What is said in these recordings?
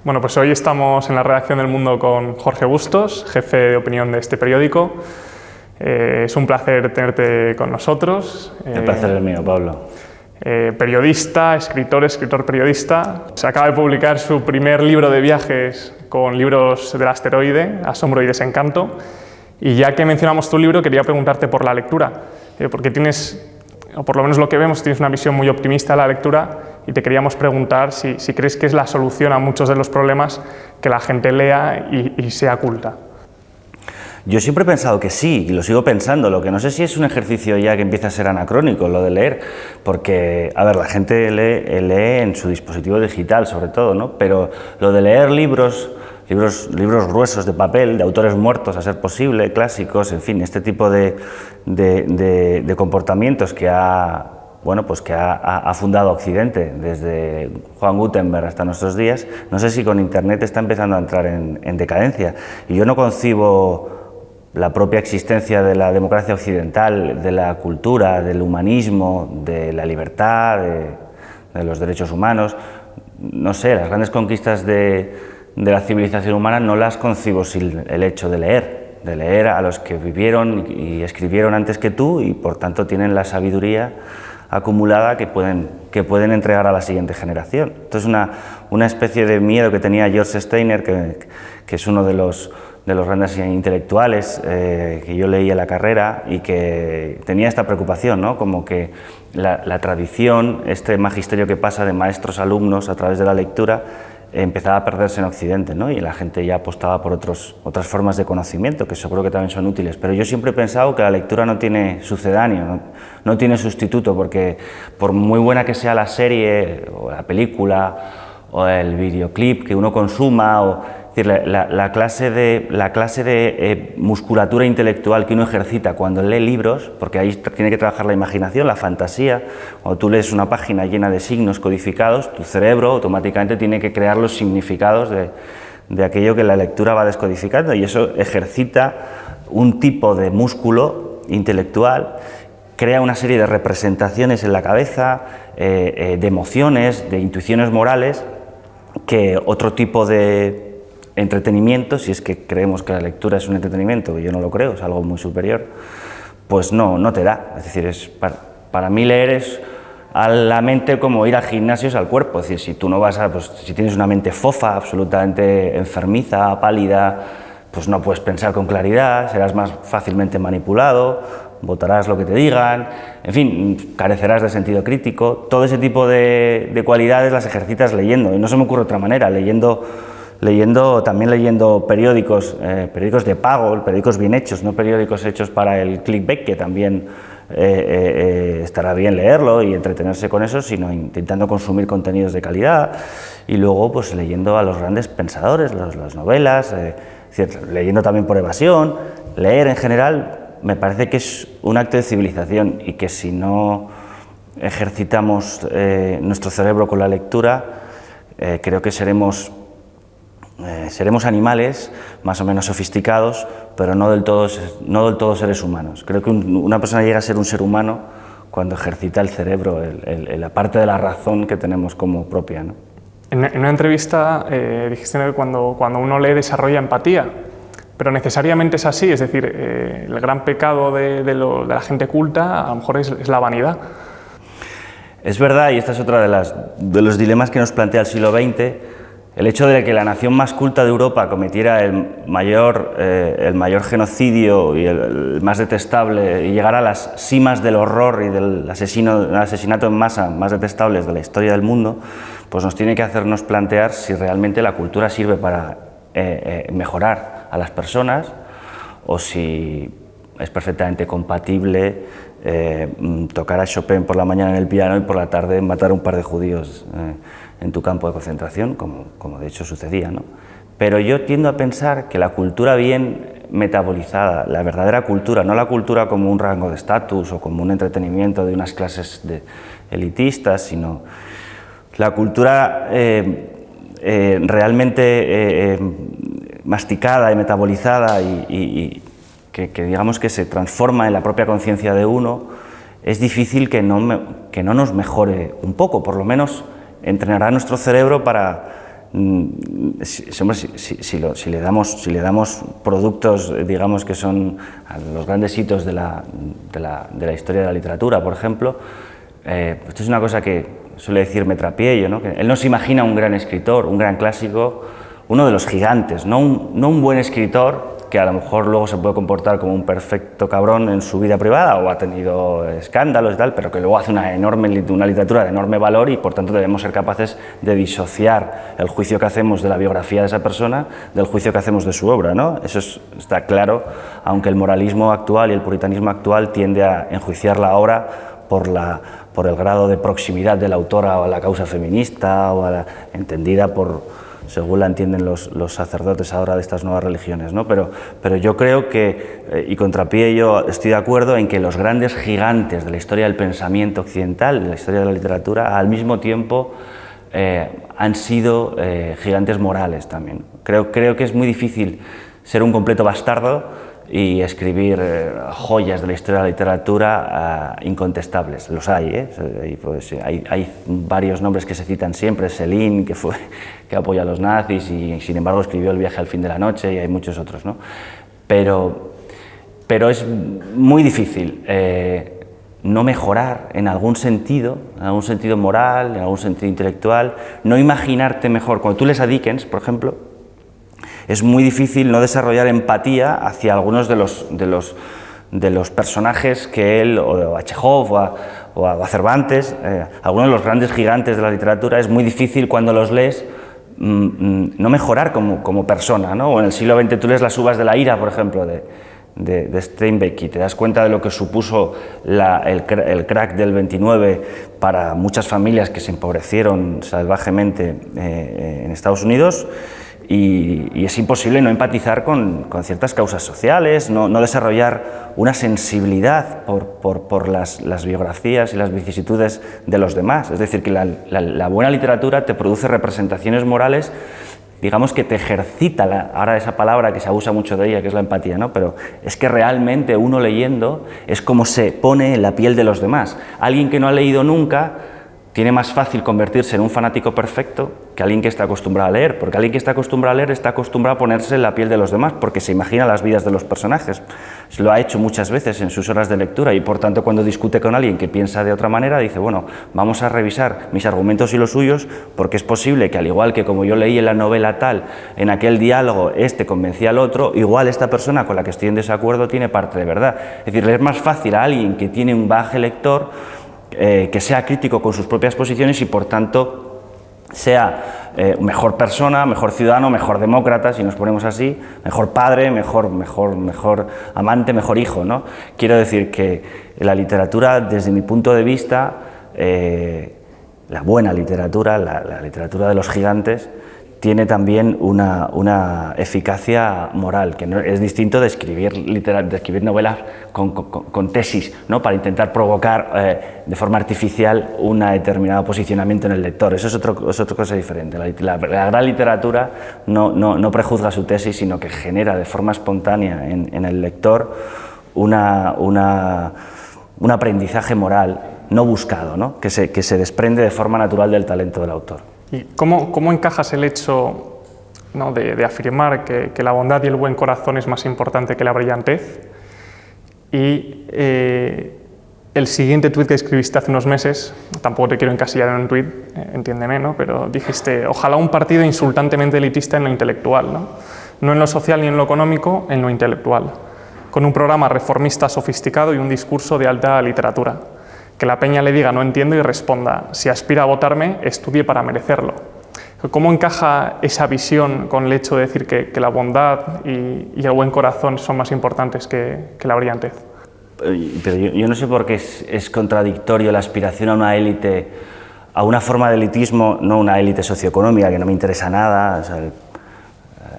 Bueno, pues hoy estamos en la redacción del Mundo con Jorge Bustos, jefe de opinión de este periódico. Es un placer tenerte con nosotros. El placer es mío, Pablo. Periodista, escritor periodista. Se acaba de publicar su primer libro de viajes con libros del asteroide, Asombro y Desencanto. Y ya que mencionamos tu libro, quería preguntarte por la lectura, porque tienes, o por lo menos lo que vemos, tienes una visión muy optimista de la lectura, y te queríamos preguntar si crees que es la solución a muchos de los problemas que la gente lea y sea culta. Yo siempre he pensado que sí, y lo sigo pensando. Lo que no sé si es un ejercicio ya que empieza a ser anacrónico, lo de leer, porque, a ver, la gente lee en su dispositivo digital, sobre todo, ¿no? Pero lo de leer libros gruesos de papel, de autores muertos, a ser posible, clásicos, en fin, este tipo de comportamientos que ha fundado Occidente, desde Juan Gutenberg hasta nuestros días, no sé si con Internet está empezando a entrar en decadencia. Y yo no concibo la propia existencia de la democracia occidental, de la cultura, del humanismo, de la libertad, de los derechos humanos. No sé, las grandes conquistas de la civilización humana no las concibo sin el hecho de leer a los que vivieron y escribieron antes que tú y por tanto tienen la sabiduría acumulada que pueden entregar a la siguiente generación. Entonces una especie de miedo que tenía George Steiner, que es uno de los grandes intelectuales que yo leí en la carrera y que tenía esta preocupación, ¿no? Como que la tradición, este magisterio que pasa de maestros a alumnos a través de la lectura, empezaba a perderse en Occidente, ¿no? Y la gente ya apostaba por otras formas de conocimiento, que seguro que también son útiles. Pero yo siempre he pensado que la lectura no tiene sucedáneo, no tiene sustituto, porque por muy buena que sea la serie, o la película, o el videoclip que uno consuma, es decir, la clase de musculatura intelectual que uno ejercita cuando lee libros, porque ahí tiene que trabajar la imaginación, la fantasía. Cuando tú lees una página llena de signos codificados, tu cerebro automáticamente tiene que crear los significados de aquello que la lectura va descodificando, y eso ejercita un tipo de músculo intelectual, crea una serie de representaciones en la cabeza, de emociones, de intuiciones morales, que otro tipo de entretenimiento, si es que creemos que la lectura es un entretenimiento, yo no lo creo, es algo muy superior, pues no te da. Es decir, para mí leer es a la mente como ir al gimnasio es al cuerpo. Es decir, si tú no vas si tienes una mente fofa, absolutamente enfermiza, pálida, pues no puedes pensar con claridad, serás más fácilmente manipulado, votarás lo que te digan, en fin, carecerás de sentido crítico. Todo ese tipo de cualidades las ejercitas leyendo, y no se me ocurre otra manera, leyendo periódicos de pago, periódicos bien hechos, no periódicos hechos para el clickbait, que también estará bien leerlo y entretenerse con eso, sino intentando consumir contenidos de calidad, y luego pues leyendo a los grandes pensadores, las novelas, leyendo también por evasión. Leer en general me parece que es un acto de civilización, y que si no ejercitamos nuestro cerebro con la lectura, creo que seremos animales más o menos sofisticados, pero no del todo seres humanos. Creo que una persona llega a ser un ser humano cuando ejercita el cerebro, la parte de la razón que tenemos como propia, ¿no? En una entrevista dijiste que cuando uno lee desarrolla empatía, pero necesariamente es así. Es decir, el gran pecado de la gente culta a lo mejor es la vanidad. Es verdad, y esta es otra de los dilemas que nos plantea el siglo XX. El hecho de que la nación más culta de Europa cometiera el mayor genocidio y el más detestable, y llegara a las cimas del horror y del asesinato en masa más detestables de la historia del mundo, pues nos tiene que hacernos plantear si realmente la cultura sirve para mejorar a las personas, o si es perfectamente compatible tocar a Chopin por la mañana en el piano y por la tarde matar a un par de judíos en tu campo de concentración, como de hecho sucedía, ¿no? Pero yo tiendo a pensar que la cultura bien metabolizada, la verdadera cultura, no la cultura como un rango de estatus o como un entretenimiento de unas clases elitistas, sino la cultura realmente masticada y metabolizada y que digamos que se transforma en la propia conciencia de uno, es difícil que no nos mejore un poco. Por lo menos entrenará nuestro cerebro para Si le damos productos, digamos, que son los grandes hitos de la historia de la literatura, por ejemplo, esto es una cosa que suele decir Metrapiello, ¿no? Que él no se imagina un gran escritor, un gran clásico, uno de los gigantes, no un buen escritor que a lo mejor luego se puede comportar como un perfecto cabrón en su vida privada o ha tenido escándalos y tal, pero que luego hace una literatura de enorme valor y por tanto debemos ser capaces de disociar el juicio que hacemos de la biografía de esa persona del juicio que hacemos de su obra, ¿no? Eso está claro, aunque el moralismo actual y el puritanismo actual tiende a enjuiciar la obra por el grado de proximidad de la autora a la causa feminista o entendida según la entienden los sacerdotes ahora de estas nuevas religiones, ¿no? Pero yo creo que, y contra Piello estoy de acuerdo en que los grandes gigantes de la historia del pensamiento occidental, de la historia de la literatura, al mismo tiempo han sido gigantes morales también. Creo que es muy difícil ser un completo bastardo y escribir joyas de la historia de la literatura incontestables. Los hay, hay varios nombres que se citan siempre, Céline, que apoya a los nazis y sin embargo escribió El viaje al fin de la noche, y hay muchos otros, ¿no? Pero es muy difícil no mejorar en algún sentido moral, en algún sentido intelectual, no imaginarte mejor. Cuando tú lees a Dickens, por ejemplo, es muy difícil no desarrollar empatía hacia algunos de los personajes que él, o a Chekhov, o a Cervantes, algunos de los grandes gigantes de la literatura. Es muy difícil cuando los lees no mejorar como persona, ¿no? O en el siglo XX tú lees Las uvas de la ira, por ejemplo, de Steinbeck, y te das cuenta de lo que supuso el crack del 29 para muchas familias que se empobrecieron salvajemente en Estados Unidos. Y es imposible no empatizar con ciertas causas sociales, no desarrollar una sensibilidad por las biografías y las vicisitudes de los demás. Es decir, que la buena literatura te produce representaciones morales, digamos, que te ejercita, ahora esa palabra que se abusa mucho de ella, que es la empatía, ¿no? Pero es que realmente uno leyendo es como se pone en la piel de los demás. Alguien que no ha leído nunca tiene más fácil convertirse en un fanático perfecto que alguien que está acostumbrado a leer, porque alguien que está acostumbrado a leer está acostumbrado a ponerse en la piel de los demás, porque se imagina las vidas de los personajes. Lo ha hecho muchas veces en sus horas de lectura y por tanto cuando discute con alguien que piensa de otra manera dice, bueno, vamos a revisar mis argumentos y los suyos, porque es posible que al igual que como yo leí en la novela tal, en aquel diálogo este convencía al otro, igual esta persona con la que estoy en desacuerdo tiene parte de verdad. Es decir, le es más fácil a alguien que tiene un bagaje lector que sea crítico con sus propias posiciones y por tanto sea mejor persona, mejor ciudadano, mejor demócrata, si nos ponemos así, mejor padre, mejor amante, mejor hijo, ¿no? Quiero decir que la literatura, desde mi punto de vista, la buena literatura, la literatura de los gigantes, tiene también una eficacia moral, que no, es distinto de escribir novelas con tesis, ¿no? Para intentar provocar de forma artificial un determinado posicionamiento en el lector. Eso es otra cosa diferente. La gran literatura no prejuzga su tesis, sino que genera de forma espontánea en el lector un aprendizaje moral no buscado, ¿no? Que se desprende de forma natural del talento del autor. ¿Y cómo encajas el hecho, ¿no?, de afirmar que la bondad y el buen corazón es más importante que la brillantez? Y el siguiente tuit que escribiste hace unos meses, tampoco te quiero encasillar en un tuit, entiéndeme, ¿no?, pero dijiste, ojalá un partido insultantemente elitista en lo intelectual, no en lo social ni en lo económico, en lo intelectual, con un programa reformista sofisticado y un discurso de alta literatura. Que la peña le diga no entiendo y responda, si aspira a votarme, estudie para merecerlo. ¿Cómo encaja esa visión con el hecho de decir que la bondad y el buen corazón son más importantes que la brillantez? Pero yo no sé por qué es contradictorio la aspiración a una élite, a una forma de elitismo, no una élite socioeconómica que no me interesa nada. O sea,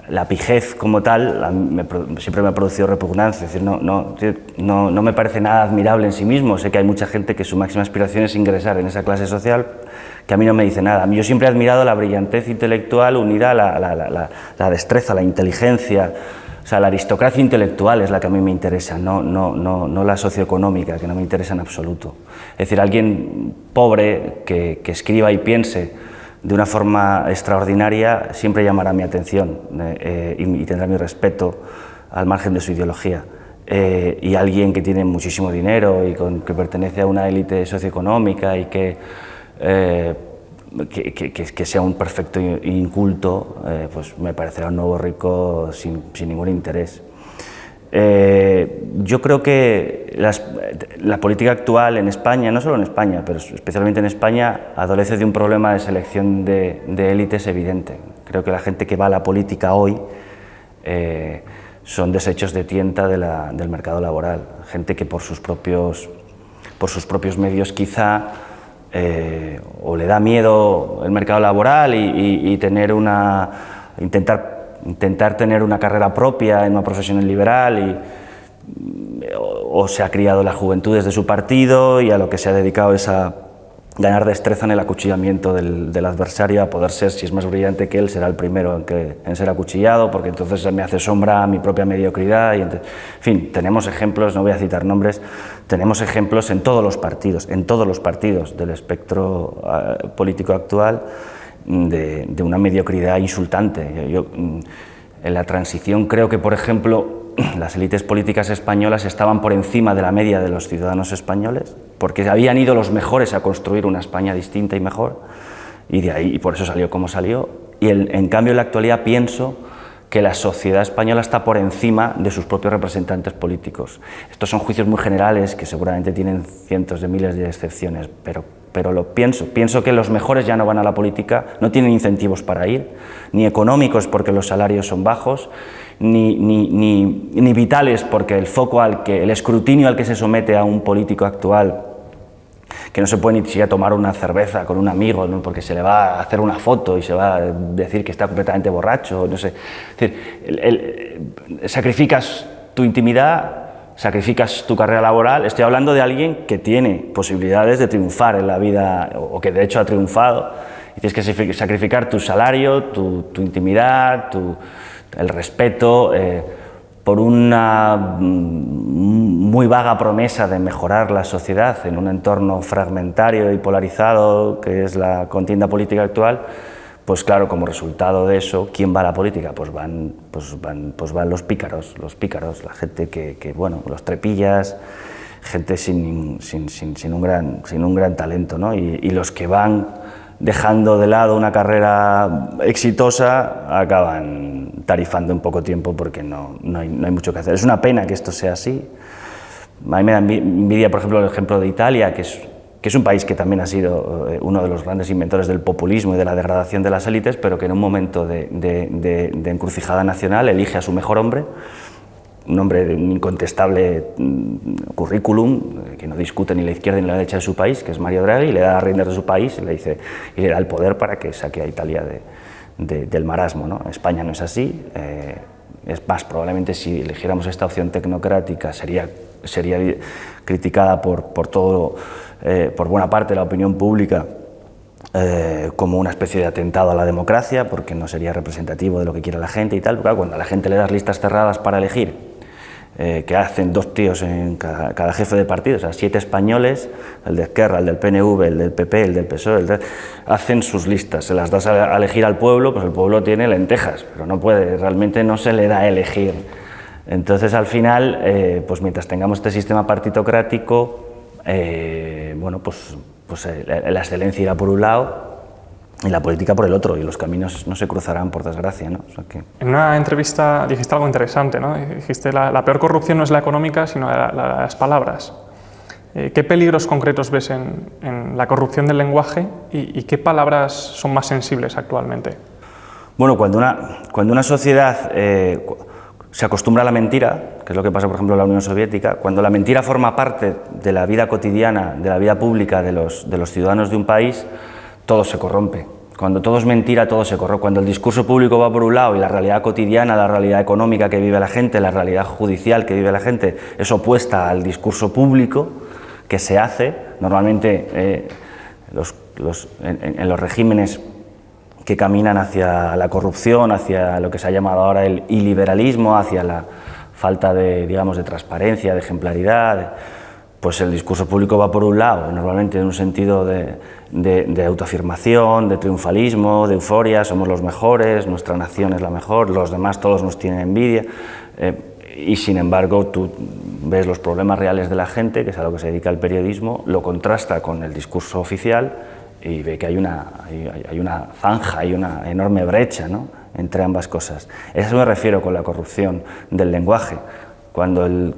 la pijez como tal siempre me ha producido repugnancia, es decir, no me parece nada admirable en sí mismo. Sé que hay mucha gente que su máxima aspiración es ingresar en esa clase social, que a mí no me dice nada. Yo siempre he admirado la brillantez intelectual unida a la destreza, la inteligencia. O sea, la aristocracia intelectual es la que a mí me interesa, no la socioeconómica, que no me interesa en absoluto. Es decir, alguien pobre que escriba y piense de una forma extraordinaria, siempre llamará mi atención y tendrá mi respeto al margen de su ideología. Y alguien que tiene muchísimo dinero y que pertenece a una élite socioeconómica y que sea un perfecto inculto, pues me parecerá un nuevo rico sin ningún interés. Yo creo que la política actual en España, no solo en España, pero especialmente en España, adolece de un problema de selección de élites evidente. Creo que la gente que va a la política hoy son desechos de tienta del mercado laboral, gente que por sus propios medios quizá o le da miedo el mercado laboral y intentar tener una carrera propia en una profesión liberal o se ha criado en la juventud desde su partido y a lo que se ha dedicado es a ganar destreza en el acuchillamiento del adversario, a poder ser, si es más brillante que él, será el primero en ser acuchillado, porque entonces me hace sombra a mi propia mediocridad. En fin, tenemos ejemplos, no voy a citar nombres, tenemos ejemplos en todos los partidos del espectro político actual de una mediocridad insultante. Yo, en la transición creo que, por ejemplo, las élites políticas españolas estaban por encima de la media de los ciudadanos españoles, porque habían ido los mejores a construir una España distinta y mejor, y de ahí, y por eso salió como salió. Y en cambio, en la actualidad pienso que la sociedad española está por encima de sus propios representantes políticos. Estos son juicios muy generales que seguramente tienen cientos de miles de excepciones, pero lo pienso que los mejores ya no van a la política, no tienen incentivos para ir, ni económicos porque los salarios son bajos, ni vitales porque el escrutinio al que se somete a un político actual, que no se puede ni siquiera tomar una cerveza con un amigo, ¿no? Porque se le va a hacer una foto y se va a decir que está completamente borracho, no sé. Es decir, sacrificas tu intimidad, sacrificas tu carrera laboral. Estoy hablando de alguien que tiene posibilidades de triunfar en la vida, o que de hecho ha triunfado, y tienes que sacrificar tu salario, tu intimidad, el respeto, por una muy vaga promesa de mejorar la sociedad en un entorno fragmentario y polarizado que es la contienda política actual. Pues claro, como resultado de eso, ¿quién va a la política? Pues van los pícaros, la gente que bueno, los trepillas, gente sin un gran talento, ¿no? Y los que van dejando de lado una carrera exitosa acaban tarifando en poco tiempo porque no hay mucho que hacer. Es una pena que esto sea así. A mí me da envidia, por ejemplo, el ejemplo de Italia, que es un país que también ha sido uno de los grandes inventores del populismo y de la degradación de las élites, pero que en un momento de encrucijada nacional elige a su mejor hombre, un hombre de un incontestable currículum, que no discute ni la izquierda ni la derecha de su país, que es Mario Draghi, y le da las riendas de su país y le da el poder para que saque a Italia del marasmo, ¿no? España no es así. Es más, probablemente si eligiéramos esta opción tecnocrática sería criticada por buena parte de la opinión pública como una especie de atentado a la democracia, porque no sería representativo de lo que quiere la gente y tal. Pero claro, cuando a la gente le das listas cerradas para elegir, que hacen dos tíos en cada jefe de partido, o sea, 7 españoles, el de Esquerra, el del PNV, el del PP, el del PSOE, hacen sus listas, se las das a elegir al pueblo, pues el pueblo tiene lentejas, pero realmente no se le da a elegir. Entonces, al final, pues mientras tengamos este sistema partitocrático, bueno, pues la excelencia irá por un lado y la política por el otro, y los caminos no se cruzarán, por desgracia, ¿no? O sea que... En una entrevista dijiste algo interesante, ¿no? Dijiste la peor corrupción no es la económica, sino las palabras. ¿Qué peligros concretos ves en la corrupción del lenguaje y qué palabras son más sensibles actualmente? Bueno, cuando una sociedad se acostumbra a la mentira, que es lo que pasa, por ejemplo, en la Unión Soviética, cuando la mentira forma parte de la vida cotidiana, de la vida pública de los ciudadanos de un país, todo se corrompe. Cuando todo es mentira, todo se corrompe. Cuando el discurso público va por un lado y la realidad cotidiana, la realidad económica que vive la gente, la realidad judicial que vive la gente, es opuesta al discurso público que se hace, normalmente en los regímenes que caminan hacia la corrupción, hacia lo que se ha llamado ahora el iliberalismo, hacia la falta de transparencia, de ejemplaridad, pues el discurso público va por un lado, normalmente en un sentido de autoafirmación, de triunfalismo, de euforia, somos los mejores, nuestra nación es la mejor, los demás todos nos tienen envidia, y sin embargo tú ves los problemas reales de la gente, que es a lo que se dedica el periodismo, lo contrasta con el discurso oficial y ve que hay una zanja, hay una enorme brecha, ¿no?, entre ambas cosas. A eso me refiero con la corrupción del lenguaje, cuando el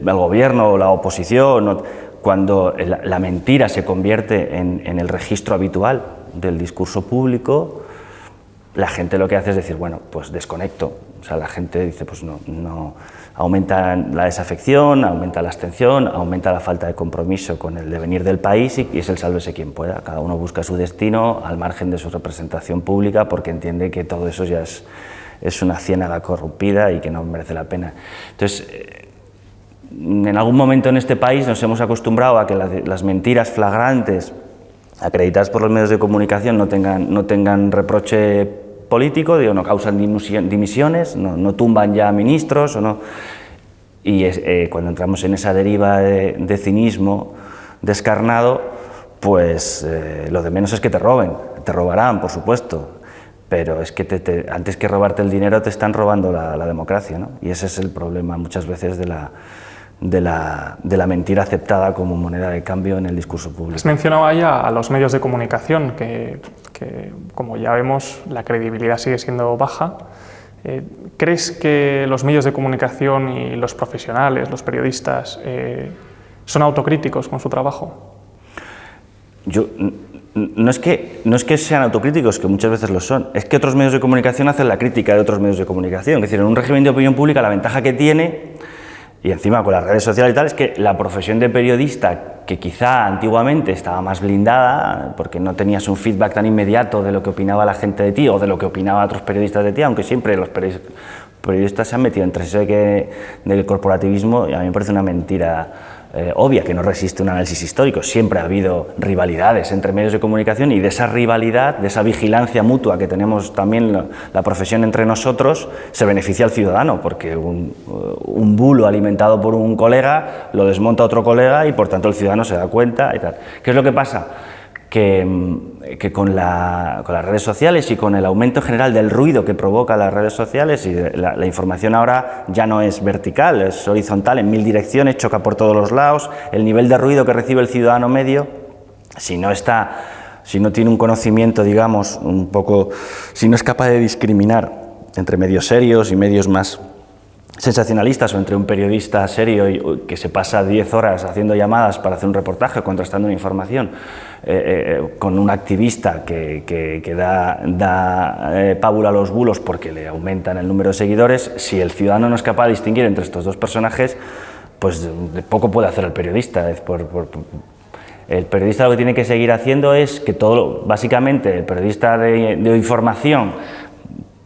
gobierno o la oposición, cuando la mentira se convierte en el registro habitual del discurso público, la gente lo que hace es decir, bueno, pues desconecto. O sea, la gente dice, pues no, aumenta la desafección, aumenta la abstención, aumenta la falta de compromiso con el devenir del país y es el sálvese quien pueda. Cada uno busca su destino al margen de su representación pública porque entiende que todo eso ya es una ciénaga corrompida y que no merece la pena. Entonces, en algún momento en este país nos hemos acostumbrado a que las mentiras flagrantes acreditadas por los medios de comunicación no tengan reproche político, digo, no causan dimisiones, no tumban ya a ministros, y cuando entramos en esa deriva de cinismo descarnado, pues lo de menos es que te roben, te robarán, por supuesto, pero es que antes que robarte el dinero te están robando la democracia, ¿no? Y ese es el problema muchas veces de la mentira aceptada como moneda de cambio en el discurso público. Has mencionado ya a los medios de comunicación, que como ya vemos la credibilidad sigue siendo baja. ¿Crees que los medios de comunicación y los profesionales, los periodistas, son autocríticos con su trabajo? No es que sean autocríticos, que muchas veces lo son, es que otros medios de comunicación hacen la crítica de otros medios de comunicación. Es decir, en un régimen de opinión pública la ventaja que tiene, y encima con las redes sociales y tal, es que la profesión de periodista, que quizá antiguamente estaba más blindada, porque no tenías un feedback tan inmediato de lo que opinaba la gente de ti o de lo que opinaban otros periodistas de ti, aunque siempre los periodistas se han metido entre eso del corporativismo, y a mí me parece una mentira obvia, que no resiste un análisis histórico. Siempre ha habido rivalidades entre medios de comunicación y de esa rivalidad, de esa vigilancia mutua que tenemos también la profesión entre nosotros, se beneficia al ciudadano, porque un bulo alimentado por un colega lo desmonta otro colega y por tanto el ciudadano se da cuenta y tal. ¿Qué es lo que pasa? Que con las redes sociales y con el aumento general del ruido que provoca las redes sociales, y la información ahora ya no es vertical, es horizontal en 1000 direcciones, choca por todos los lados, el nivel de ruido que recibe el ciudadano medio, si no tiene un conocimiento, digamos, un poco, si no es capaz de discriminar entre medios serios y medios más sensacionalistas, o entre un periodista serio que se pasa 10 horas haciendo llamadas para hacer un reportaje, contrastando una información, con un activista que da pábula a los bulos porque le aumentan el número de seguidores, si el ciudadano no es capaz de distinguir entre estos dos personajes, pues poco puede hacer el periodista. El periodista lo que tiene que seguir haciendo es que básicamente el periodista de información,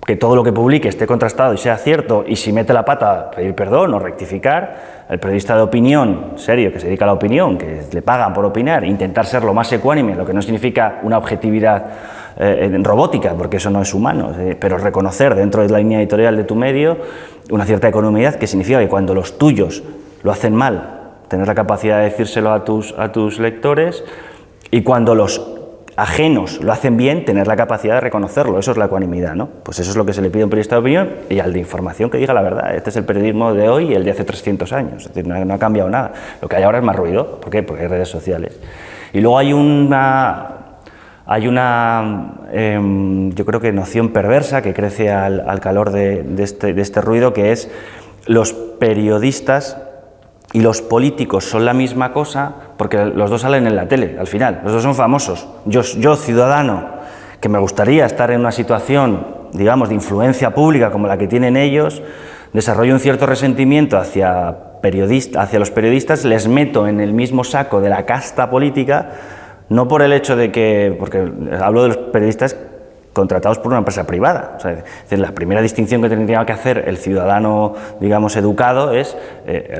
que todo lo que publique esté contrastado y sea cierto, y si mete la pata, pedir perdón o rectificar. El periodista de opinión, serio, que se dedica a la opinión, que le pagan por opinar, intentar ser lo más ecuánime, lo que no significa una objetividad robótica, porque eso no es humano, pero reconocer dentro de la línea editorial de tu medio una cierta ecuanimidad, que significa que cuando los tuyos lo hacen mal, tener la capacidad de decírselo a tus lectores, y cuando los ajenos lo hacen bien, tener la capacidad de reconocerlo. Eso es la ecuanimidad, ¿no? Pues eso es lo que se le pide a un periodista de opinión, y al de información que diga la verdad. Este es el periodismo de hoy y el de hace 300 años. Es decir, no ha cambiado nada. Lo que hay ahora es más ruido. ¿Por qué? Porque hay redes sociales. Y luego hay una yo creo que noción perversa que crece al calor de este ruido, que es los periodistas y los políticos son la misma cosa, porque los dos salen en la tele, al final, los dos son famosos. Yo ciudadano, que me gustaría estar en una situación, digamos, de influencia pública como la que tienen ellos, desarrollo un cierto resentimiento hacia los periodistas, les meto en el mismo saco de la casta política, no por el hecho de que, porque hablo de los periodistas contratados por una empresa privada. O sea, es decir, la primera distinción que tendría que hacer el ciudadano, digamos, educado es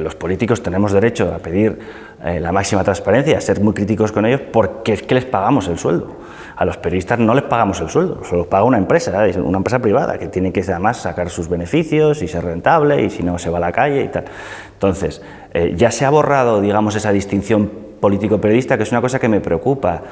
los políticos tenemos derecho a pedir la máxima transparencia, a ser muy críticos con ellos, porque es que les pagamos el sueldo. A los periodistas no les pagamos el sueldo, se los paga una empresa privada, que tiene que además sacar sus beneficios y ser rentable, y si no se va a la calle y tal. Entonces, ya se ha borrado, digamos, esa distinción político-periodista, que es una cosa que me preocupa.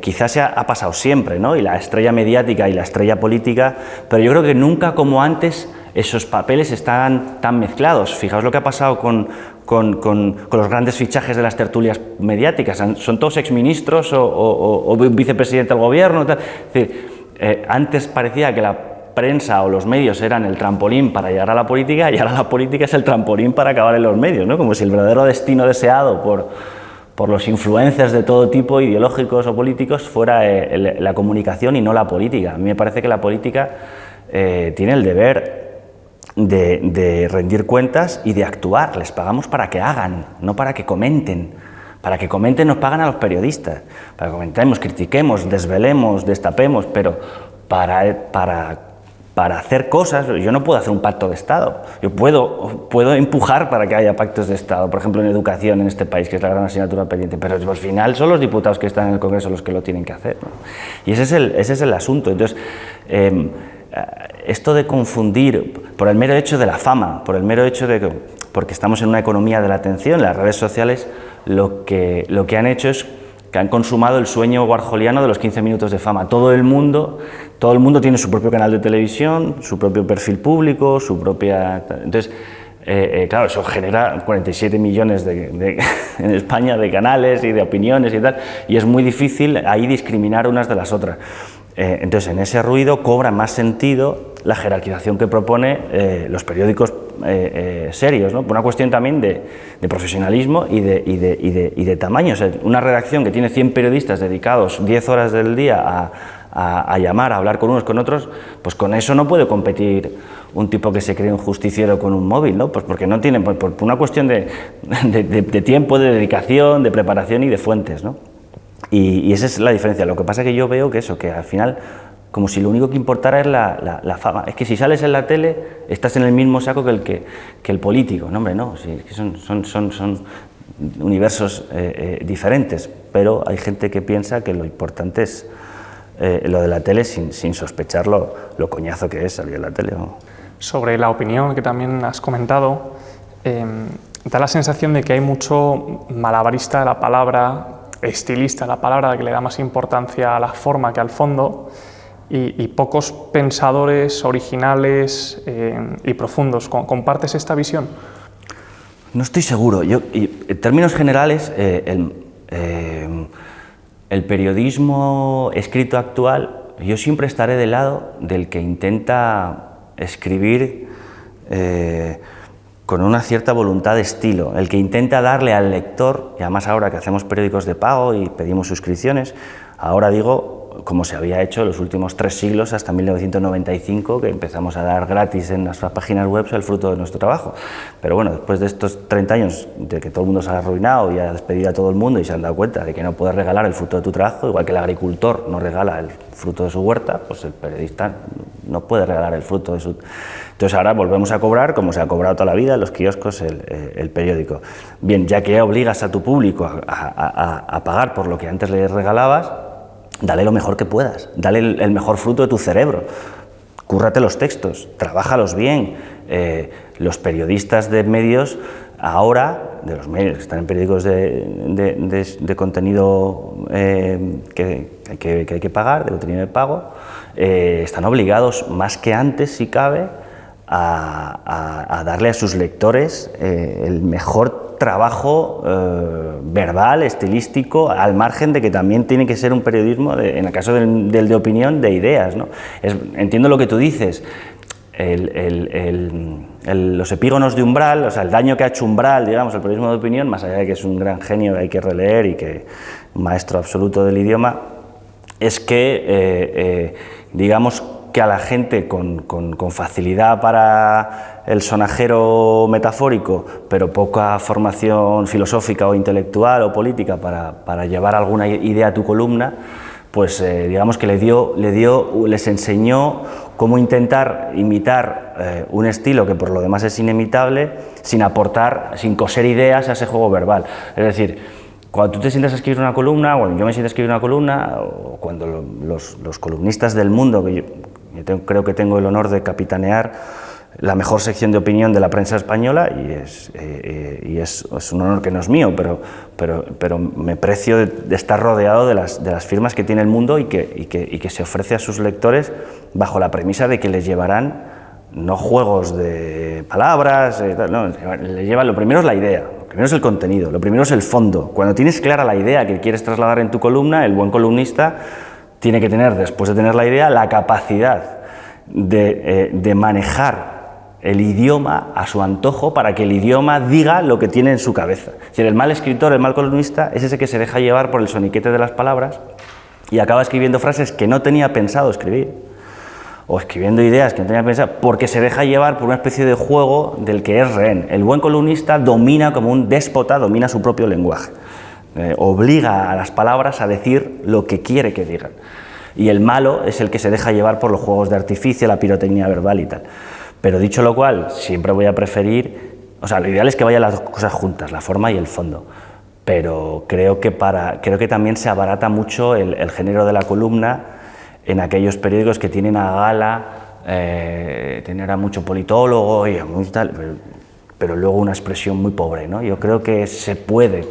Quizás ha pasado siempre, ¿no? Y la estrella mediática y la estrella política, pero yo creo que nunca como antes esos papeles están tan mezclados. Fijaos lo que ha pasado con los grandes fichajes de las tertulias mediáticas. Son todos exministros o vicepresidente del gobierno. Tal. Es decir, antes parecía que la prensa o los medios eran el trampolín para llegar a la política, y ahora la política es el trampolín para acabar en los medios, ¿no? Como si el verdadero destino deseado por los influencers de todo tipo, ideológicos o políticos, fuera la comunicación y no la política. A mí me parece que la política tiene el deber de rendir cuentas y de actuar. Les pagamos para que hagan, no para que comenten. Para que comenten nos pagan a los periodistas. Para que comentemos, critiquemos, desvelemos, destapemos, pero para hacer cosas, yo no puedo hacer un pacto de Estado. Yo puedo empujar para que haya pactos de Estado, por ejemplo en educación en este país, que es la gran asignatura pendiente, pero al final son los diputados que están en el Congreso los que lo tienen que hacer, ¿no? Y ese es el asunto. Entonces, esto de confundir por el mero hecho de la fama, por el mero hecho de que, porque estamos en una economía de la atención, las redes sociales lo que han hecho es que han consumado el sueño warholiano de los 15 minutos de fama. Todo el mundo tiene su propio canal de televisión, su propio perfil público, su propia... Entonces, claro, eso genera 47 millones en España de canales y de opiniones y tal, y es muy difícil ahí discriminar unas de las otras. Entonces, en ese ruido cobra más sentido la jerarquización que propone los periódicos serios, ¿no? Por una cuestión también de profesionalismo y de tamaño. O sea, una redacción que tiene 100 periodistas dedicados 10 horas del día a llamar, a hablar con unos con otros, pues con eso no puede competir un tipo que se cree un justiciero con un móvil, ¿no? Pues porque no tiene, por una cuestión de tiempo, de dedicación, de preparación y de fuentes, ¿no? Y esa es la diferencia. Lo que pasa es que yo veo que al final, como si lo único que importara es la fama. Es que si sales en la tele, estás en el mismo saco que el político. No, hombre, no, sí, son universos diferentes, pero hay gente que piensa que lo importante es lo de la tele sin sospechar lo coñazo que es salir en la tele, ¿no? Sobre la opinión que también has comentado, da la sensación de que hay mucho malabarista de la palabra, estilista de la palabra, que le da más importancia a la forma que al fondo, y pocos pensadores originales y profundos. ¿Compartes esta visión? No estoy seguro. En términos generales, el periodismo escrito actual, yo siempre estaré del lado del que intenta escribir con una cierta voluntad de estilo, el que intenta darle al lector, y además ahora que hacemos periódicos de pago y pedimos suscripciones, ahora digo, como se había hecho en los últimos 3 siglos hasta 1995, que empezamos a dar gratis en nuestras páginas web el fruto de nuestro trabajo. Pero bueno, después de estos 30 años de que todo el mundo se ha arruinado y ha despedido a todo el mundo y se han dado cuenta de que no puedes regalar el fruto de tu trabajo, igual que el agricultor no regala el fruto de su huerta, pues el periodista no puede regalar el fruto de su... Entonces ahora volvemos a cobrar, como se ha cobrado toda la vida en los kioscos, el periódico. Bien, ya que obligas a tu público a pagar por lo que antes les regalabas, dale lo mejor que puedas, dale el mejor fruto de tu cerebro, cúrrate los textos, trabájalos bien. Los periodistas de medios ahora, de los medios que están en periódicos de contenido que hay que pagar, de contenido de pago, están obligados más que antes, si cabe, a darle a sus lectores el mejor trabajo verbal, estilístico, al margen de que también tiene que ser un periodismo, en el caso del de opinión, de ideas, ¿no? Entiendo lo que tú dices, los epígonos de Umbral, o sea, el daño que ha hecho Umbral, digamos, el periodismo de opinión, más allá de que es un gran genio que hay que releer y que un maestro absoluto del idioma, es que, digamos, que a la gente con facilidad para el sonajero metafórico, pero poca formación filosófica o intelectual o política para llevar alguna idea a tu columna, pues digamos que les enseñó cómo intentar imitar un estilo que por lo demás es inimitable, sin coser ideas a ese juego verbal. Es decir, cuando tú te sientas a escribir una columna, o yo me siento a escribir una columna, o cuando los columnistas del mundo, que creo que tengo el honor de capitanear la mejor sección de opinión de la prensa española, y es un honor que no es mío, pero me precio de estar rodeado de las firmas que tiene el mundo y que se ofrece a sus lectores bajo la premisa de que les llevarán no juegos de palabras, no, les llevan, lo primero es la idea, lo primero es el contenido, lo primero es el fondo. Cuando tienes clara la idea que quieres trasladar en tu columna, el buen columnista tiene que tener, después de tener la idea, la capacidad de manejar el idioma a su antojo para que el idioma diga lo que tiene en su cabeza. Es decir, el mal escritor, el mal columnista, es ese que se deja llevar por el soniquete de las palabras y acaba escribiendo frases que no tenía pensado escribir, o escribiendo ideas que no tenía pensado, porque se deja llevar por una especie de juego del que es rehén. El buen columnista domina, como un déspota, domina su propio lenguaje, obliga a las palabras a decir lo que quiere que digan. Y el malo es el que se deja llevar por los juegos de artificio, la pirotecnia verbal y tal. Pero dicho lo cual, siempre voy a preferir, o sea, lo ideal es que vayan las dos cosas juntas, la forma y el fondo, pero creo que también se abarata mucho el género de la columna en aquellos periódicos que tienen a gala tener a mucho politólogo y a muy tal, pero luego una expresión muy pobre, ¿no? Yo creo que se puede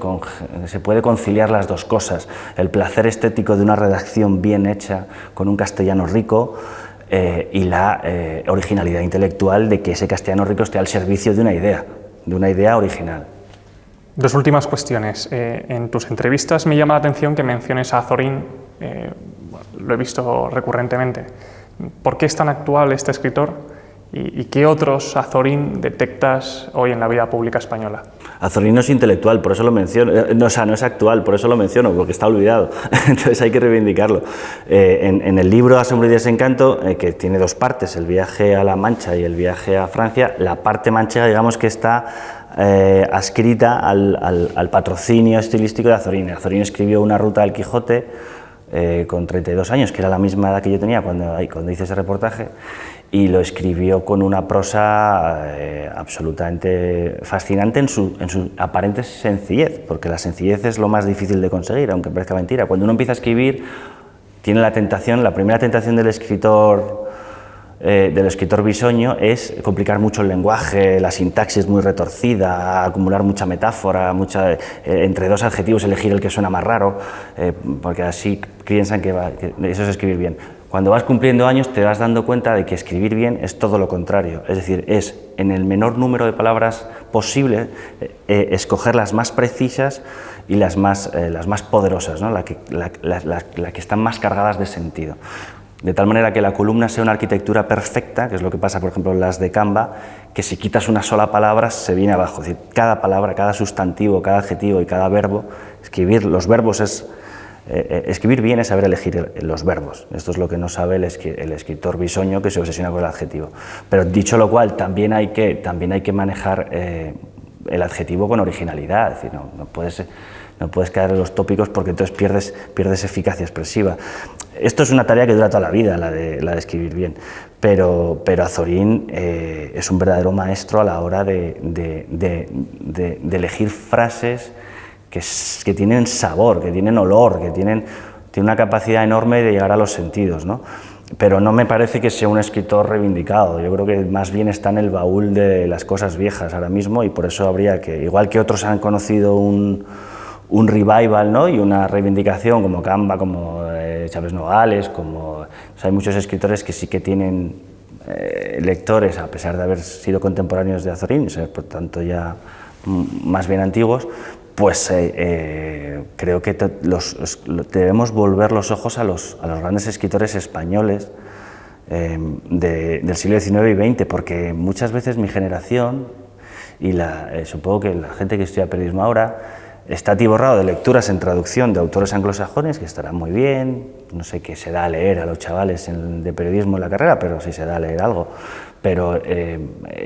conciliar las dos cosas, el placer estético de una redacción bien hecha, con un castellano rico, y la originalidad intelectual de que ese castellano rico esté al servicio de una idea original. Dos últimas cuestiones. En tus entrevistas me llama la atención que menciones a Azorín, lo he visto recurrentemente. ¿Por qué es tan actual este escritor? ¿Y qué otros Azorín detectas hoy en la vida pública española? Azorín no es intelectual, por eso lo menciono, no es actual, por eso lo menciono, porque está olvidado, entonces hay que reivindicarlo. En el libro Asombro y desencanto, que tiene dos partes, el viaje a la Mancha y el viaje a Francia, la parte manchega, digamos que está adscrita al patrocinio estilístico de Azorín. Azorín escribió una ruta del Quijote con 32 años, que era la misma edad que yo tenía cuando hice ese reportaje, y lo escribió con una prosa absolutamente fascinante en su aparente sencillez, porque la sencillez es lo más difícil de conseguir, aunque parezca mentira. Cuando uno empieza a escribir, tiene la primera tentación del escritor bisoño es complicar mucho el lenguaje, la sintaxis muy retorcida, acumular mucha metáfora, entre dos adjetivos elegir el que suena más raro, porque así piensan que eso es escribir bien. Cuando vas cumpliendo años te vas dando cuenta de que escribir bien es todo lo contrario, es decir, es en el menor número de palabras posible escoger las más precisas y las más poderosas, ¿no? la que están más cargadas de sentido. De tal manera que la columna sea una arquitectura perfecta, que es lo que pasa, por ejemplo, en las de Canva, que si quitas una sola palabra se viene abajo. Es decir, cada palabra, cada sustantivo, cada adjetivo y cada verbo, escribir bien es saber elegir los verbos. Esto es lo que no sabe el escritor bisoño, que se obsesiona con el adjetivo. Pero dicho lo cual, también hay que manejar el adjetivo con originalidad. Es decir, no puedes caer en los tópicos porque entonces pierdes eficacia expresiva. Esto es una tarea que dura toda la vida, la de escribir bien, pero Azorín es un verdadero maestro a la hora de elegir frases que tienen sabor, que tienen olor, que tienen una capacidad enorme de llegar a los sentidos, ¿no? Pero no me parece que sea un escritor reivindicado. Yo creo que más bien está en el baúl de las cosas viejas ahora mismo, y por eso habría que, igual que otros han conocido un revival, ¿no? Y una reivindicación como Canva, como Chávez Nogales, hay muchos escritores que sí que tienen lectores, a pesar de haber sido contemporáneos de Azorín, por tanto ya más bien antiguos, pues creo que debemos volver los ojos a los grandes escritores españoles del siglo XIX y XX, porque muchas veces mi generación, y supongo que la gente que estudia periodismo ahora, está atiborrado de lecturas en traducción de autores anglosajones, que estarán muy bien, no sé qué se da a leer a los chavales de periodismo en la carrera, pero sí se da a leer algo, pero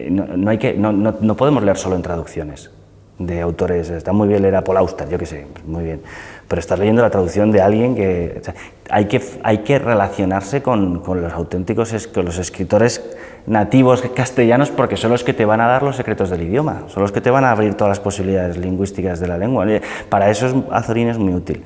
no podemos leer solo en traducciones. de autores. Está muy bien leer a Paul Auster, yo qué sé, muy bien, pero estás leyendo la traducción de alguien que... O sea, hay que relacionarse con los auténticos, con los escritores nativos castellanos, porque son los que te van a dar los secretos del idioma, son los que te van a abrir todas las posibilidades lingüísticas de la lengua. Para eso Azorín es muy útil,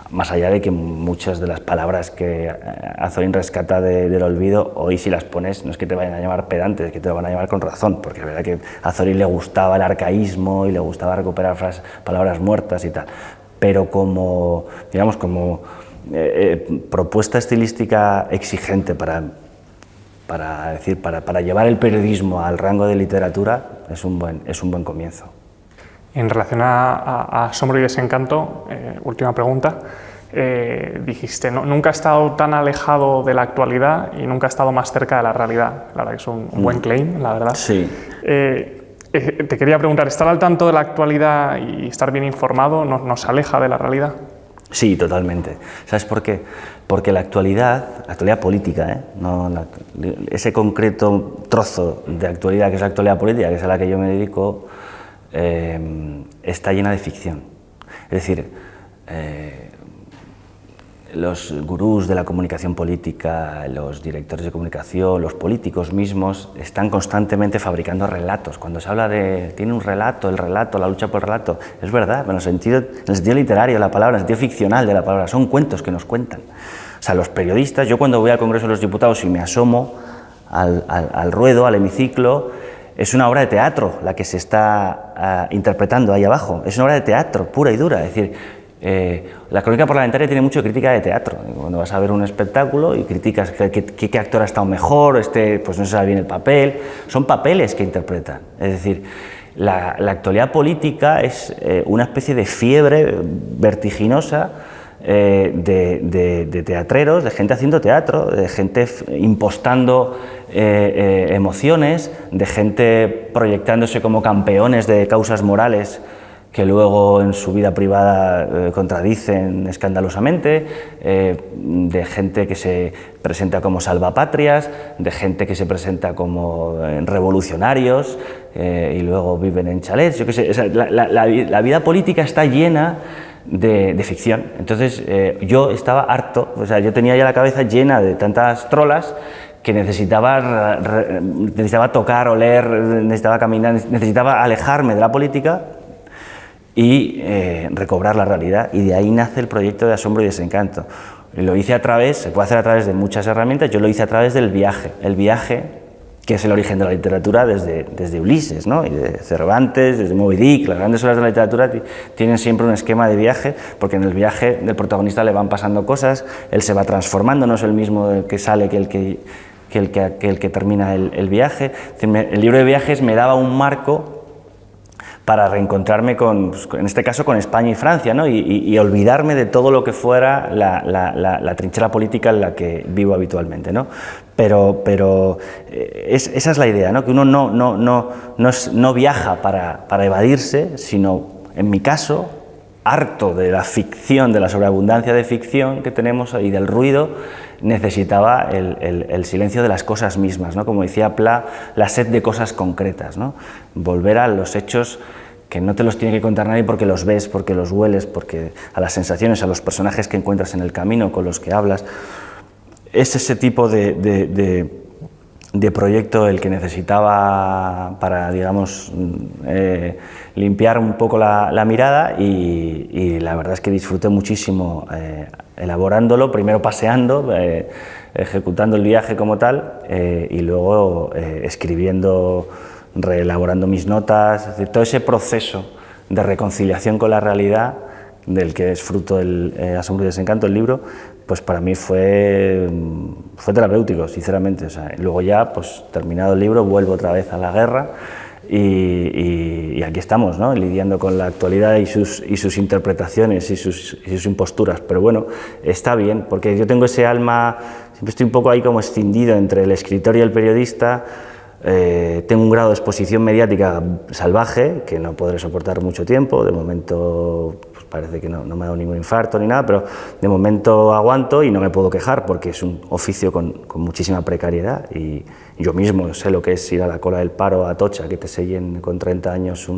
más allá de que muchas de las palabras que Azorín rescata del olvido, hoy si las pones no es que te vayan a llamar pedante, es que te lo van a llamar con razón, porque es verdad que a Azorín le gustaba el arcaísmo y le gustaba recuperar palabras muertas y tal, pero como, digamos, como propuesta estilística exigente para llevar el periodismo al rango de literatura, es un buen comienzo. En relación a Asombro y Desencanto, última pregunta, dijiste, nunca he estado tan alejado de la actualidad y nunca he estado más cerca de la realidad. La verdad que es un buen claim, la verdad. Sí. Te quería preguntar, ¿estar al tanto de la actualidad y estar bien informado nos aleja de la realidad? Sí, totalmente. ¿Sabes por qué? Porque la actualidad política, ese concreto trozo de actualidad que es la actualidad política, que es a la que yo me dedico, está llena de ficción. Es decir, los gurús de la comunicación política, los directores de comunicación, los políticos mismos están constantemente fabricando relatos. Cuando se habla de, tiene un relato, el relato, la lucha por el relato, es verdad, en el sentido literario de la palabra, en el sentido ficcional de la palabra, son cuentos que nos cuentan. O sea, los periodistas, yo cuando voy al Congreso de los Diputados y me asomo al ruedo, al hemiciclo, es una obra de teatro la que se está interpretando ahí abajo, es una obra de teatro pura y dura, es decir, la crónica parlamentaria tiene mucho crítica de teatro. Cuando vas a ver un espectáculo y criticas qué actor ha estado mejor, pues no se sabe bien el papel, son papeles que interpretan. Es decir, la actualidad política es una especie de fiebre vertiginosa de teatreros, de gente haciendo teatro, de gente impostando emociones, de gente proyectándose como campeones de causas morales que luego en su vida privada contradicen escandalosamente, de gente que se presenta como salvapatrias, de gente que se presenta como revolucionarios y luego viven en chalets. Yo qué sé, o sea, la vida política está llena de ficción. Entonces yo estaba harto, o sea, yo tenía ya la cabeza llena de tantas trolas que necesitaba tocar, oler, necesitaba caminar, necesitaba alejarme de la política y recobrar la realidad, y de ahí nace el proyecto de Asombro y Desencanto. Lo hice se puede hacer a través de muchas herramientas, yo lo hice a través del viaje, el viaje que es el origen de la literatura desde Ulises, ¿no? Y de Cervantes, desde Moby Dick. Las grandes obras de la literatura tienen siempre un esquema de viaje, porque en el viaje del protagonista le van pasando cosas, él se va transformando, no es el mismo que sale que el que termina el viaje. El libro de viajes me daba un marco para reencontrarme en este caso con España y Francia, ¿no? y olvidarme de todo lo que fuera la trinchera política en la que vivo habitualmente, ¿no? Pero esa es la idea, ¿no? Que uno no viaja para evadirse, sino, en mi caso, harto de la ficción, de la sobreabundancia de ficción que tenemos y del ruido, necesitaba el silencio de las cosas mismas, ¿no? Como decía Pla, la sed de cosas concretas, ¿no? Volver a los hechos que no te los tiene que contar nadie porque los ves, porque los hueles, porque a las sensaciones, a los personajes que encuentras en el camino, con los que hablas. Es ese tipo de proyecto el que necesitaba para, digamos, limpiar un poco la mirada, y la verdad es que disfruté muchísimo elaborándolo, primero paseando, ejecutando el viaje como tal, y luego escribiendo, reelaborando mis notas. Es decir, todo ese proceso de reconciliación con la realidad del que es fruto el Asombro y Desencanto, el libro, pues para mí fue terapéutico, sinceramente. O sea, luego ya, pues terminado el libro, vuelvo otra vez a la guerra y aquí estamos, ¿no? Lidiando con la actualidad y sus interpretaciones y sus imposturas. Pero bueno, está bien, porque yo tengo ese alma, siempre estoy un poco ahí como escindido entre el escritor y el periodista, Tengo un grado de exposición mediática salvaje que no podré soportar mucho tiempo. De momento pues parece que no me ha dado ningún infarto ni nada, pero de momento aguanto y no me puedo quejar porque es un oficio con muchísima precariedad, y yo mismo sé lo que es ir a la cola del paro a Atocha, que te sellen con 30 años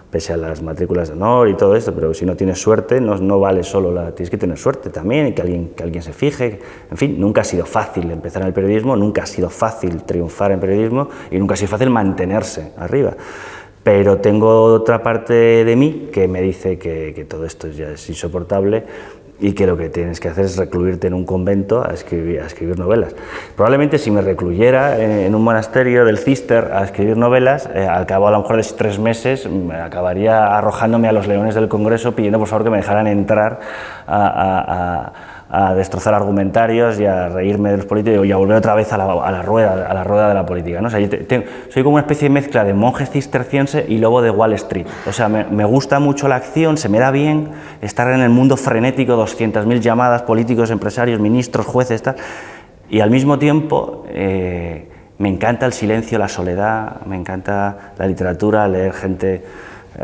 pese a las matrículas de honor y todo esto, pero si no tienes suerte no vale solo tienes que tener suerte también, y que alguien se fije. En fin, nunca ha sido fácil empezar en el periodismo, nunca ha sido fácil triunfar en periodismo y nunca ha sido fácil mantenerse arriba. Pero tengo otra parte de mí que me dice que todo esto ya es insoportable y que lo que tienes que hacer es recluirte en un convento a escribir novelas. Probablemente si me recluyera en un monasterio del Cister a escribir novelas, al cabo a lo mejor de 3 meses acabaría arrojándome a los leones del Congreso pidiendo por favor que me dejaran entrar a destrozar argumentarios y a reírme de los políticos y a volver otra vez a la rueda de la política, ¿no? O sea, soy como una especie de mezcla de monje cisterciense y lobo de Wall Street. O sea, me gusta mucho la acción, se me da bien estar en el mundo frenético, 200.000 llamadas, políticos, empresarios, ministros, jueces, tal, y al mismo tiempo me encanta el silencio, la soledad, me encanta la literatura, leer gente,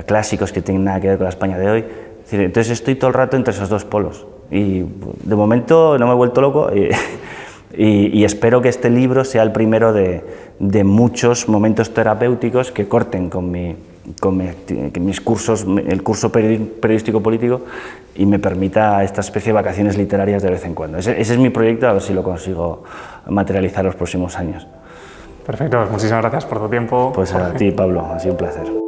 clásicos que tienen nada que ver con la España de hoy. Es decir, entonces estoy todo el rato entre esos dos polos. Y de momento no me he vuelto loco y espero que este libro sea el primero de muchos momentos terapéuticos que corten con mis cursos, el curso periodístico político, y me permita esta especie de vacaciones literarias de vez en cuando. Ese es mi proyecto, a ver si lo consigo materializar los próximos años. Perfecto, muchísimas gracias por tu tiempo. Pues a ti, Pablo, ha sido un placer.